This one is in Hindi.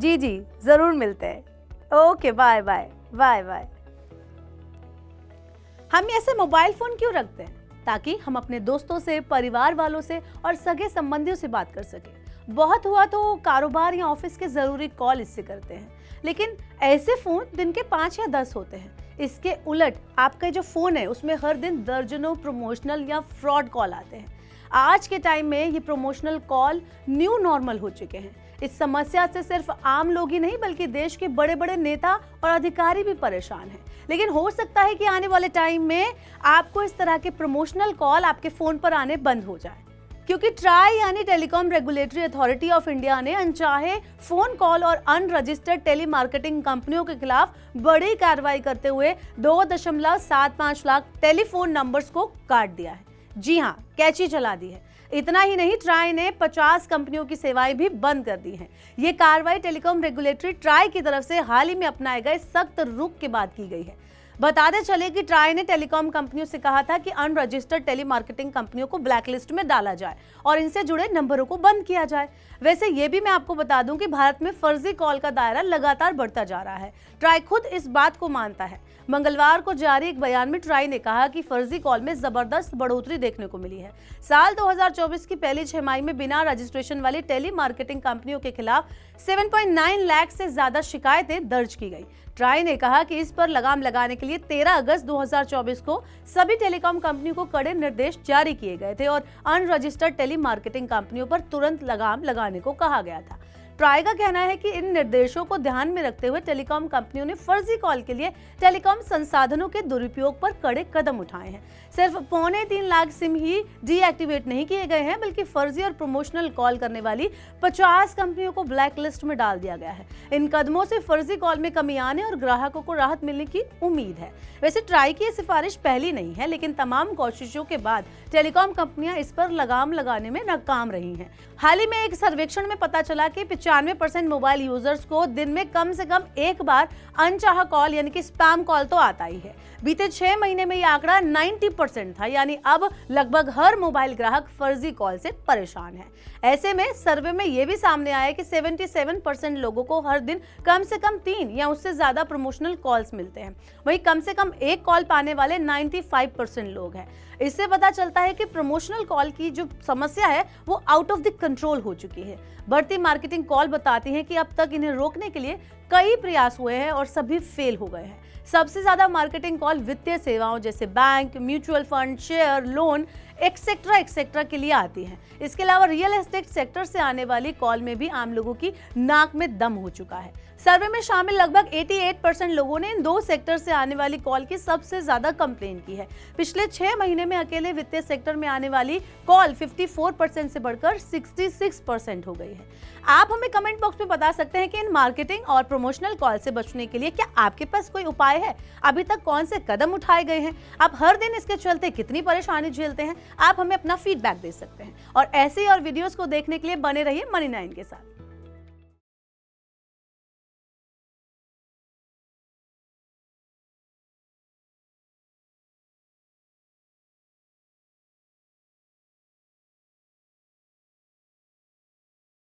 जी जी, जरूर मिलते हैं। Okay, bye bye bye bye. हम ऐसे मोबाइल फोन क्यों रखते हैं? ताकि हम अपने दोस्तों से, परिवार वालों से और सगे संबंधियों से बात कर सकें। बहुत हुआ तो कारोबार या ऑफिस के जरूरी कॉल इससे करते हैं, लेकिन ऐसे फोन दिन के 5 या 10 होते हैं। इसके उलट आपका जो फोन है उसमें हर दिन दर्जनों प्रमोशनल या फ्रॉड कॉल आते हैं। आज के टाइम में ये प्रमोशनल कॉल न्यू नॉर्मल हो चुके हैं। इस समस्या से सिर्फ आम लोग ही नहीं बल्कि देश के बड़े बड़े नेता और अधिकारी भी परेशान हैं। लेकिन हो सकता है कि आने वाले टाइम में आपको इस तरह के प्रमोशनल कॉल आपके फोन पर आने बंद हो जाए, क्योंकि ट्राई यानी telecom regulatory authority of India ने अनचाहे फोन कॉल और अनरजिस्टर्ड टेलीमार्केटिंग कंपनियों के खिलाफ बड़ी कार्रवाई करते हुए 2.75 लाख टेलीफोन नंबर्स को काट दिया है। जी हाँ, कैची चला दी है। इतना ही नहीं, ट्राई ने 50 कंपनियों की सेवाएं भी बंद कर दी हैं। ये कार्रवाई टेलीकॉम रेगुलेटरी ट्राई की तरफ से हाल ही में अपनाए गए सख्त रुख के बाद की गई है। बताते चले कि ट्राई ने टेलीकॉम कंपनियों से कहा था कि अनरजिस्टर्ड टेलीमार्केटिंग कंपनियों को ब्लैकलिस्ट में डाला जाए और इनसे जुड़े नंबरों को बंद किया जाए। वैसे ये भी मैं आपको बता दूं कि भारत में फर्जी कॉल का दायरा लगातार बढ़ता जा रहा है। ट्राई खुद इस बात को मानता है। मंगलवार को जारी एक बयान में ट्राई ने कहा कि फर्जी कॉल में जबरदस्त बढ़ोतरी देखने को मिली है। साल 2024 की पहली छमाही में बिना रजिस्ट्रेशन वाली टेली मार्केटिंग कंपनियों के खिलाफ 7.9 लाख से ज्यादा शिकायतें दर्ज की गई। ट्राई ने कहा कि इस पर लगाम लगाने के लिए 13 अगस्त 2024 को सभी टेलीकॉम कंपनियों को कड़े निर्देश जारी किए गए थे और अनरजिस्टर्ड टेली मार्केटिंग कंपनियों पर तुरंत लगाम लगाने को कहा गया था। ट्राई का कहना है कि इन निर्देशों को ध्यान में रखते हुए टेलीकॉम कंपनियों ने फर्जी कॉल के लिए टेलीकॉम संसाधनों के दुरुपयोग पर कड़े कदम उठाए हैं। सिर्फ 3.25 लाख सिम ही डीएक्टिवेट नहीं किए गए हैं, बल्कि फर्जी और प्रमोशनल कॉल करने वाली 50 कंपनियों को ब्लैक लिस्ट में डाल दिया गया है। इन कदमों से फर्जी कॉल में कमी आने और ग्राहकों को राहत मिलने की उम्मीद है। वैसे ट्राई की सिफारिश पहली नहीं है, लेकिन तमाम कोशिशों के बाद टेलीकॉम कंपनियां इस पर लगाम लगाने में नाकाम रही हैं। हाल ही में एक सर्वेक्षण में पता चला कि 95% मोबाइल यूजर्स को दिन में कम से कम एक बार अनचाहा कॉल यानी कि स्पैम कॉल तो आता ही है। बीते 6 महीने में यह आंकड़ा 90% था, यानी अब लगभग हर मोबाइल ग्राहक फर्जी कॉल से परेशान है। ऐसे में सर्वे में यह भी सामने आया कि 77% लोगों को हर दिन कम से कम 3 या उससे ज्यादा प्रमोशनल कॉल्स मिलते हैं। वहीं कम से कम एक कॉल पाने वाले 95% लोग हैं। इससे पता चलता है कि प्रमोशनल कॉल की जो समस्या है वो आउट ऑफ द कंट्रोल हो चुकी है। बढ़ती मार्केटिंग कॉल बताती हैं कि अब तक इन्हें रोकने के लिए कई प्रयास हुए हैं और सभी फेल हो गए हैं। सबसे ज्यादा मार्केटिंग कॉल वित्तीय सेवाओं जैसे bank, mutual fund, share, loan etcetera के लिए आती है। इसके अलावा रियल एस्टेट सेक्टर से आने वाली कॉल में भी आम लोगों की नाक में दम हो चुका है। सर्वे में शामिल लगभग 88% लोगों ने इन दो सेक्टर से आने वाली कॉल की सबसे ज्यादा कंप्लेन की है। पिछले 6 महीने में अकेले वित्तीय सेक्टर में आने वाली कॉल 54% से बढ़कर 66% हो गई है। आप हमें कमेंट बॉक्स में बता सकते हैं कि इन मार्केटिंग और प्रमोशनल कॉल से बचने के लिए क्या आपके पास कोई उपाय है? अभी तक कौन से कदम उठाए गए हैं? आप हर दिन इसके चलते कितनी परेशानी झेलते हैं? आप हमें अपना फीडबैक दे सकते हैं और ऐसे ही और वीडियोस को देखने के लिए बने रहिए मनी 9 के साथ।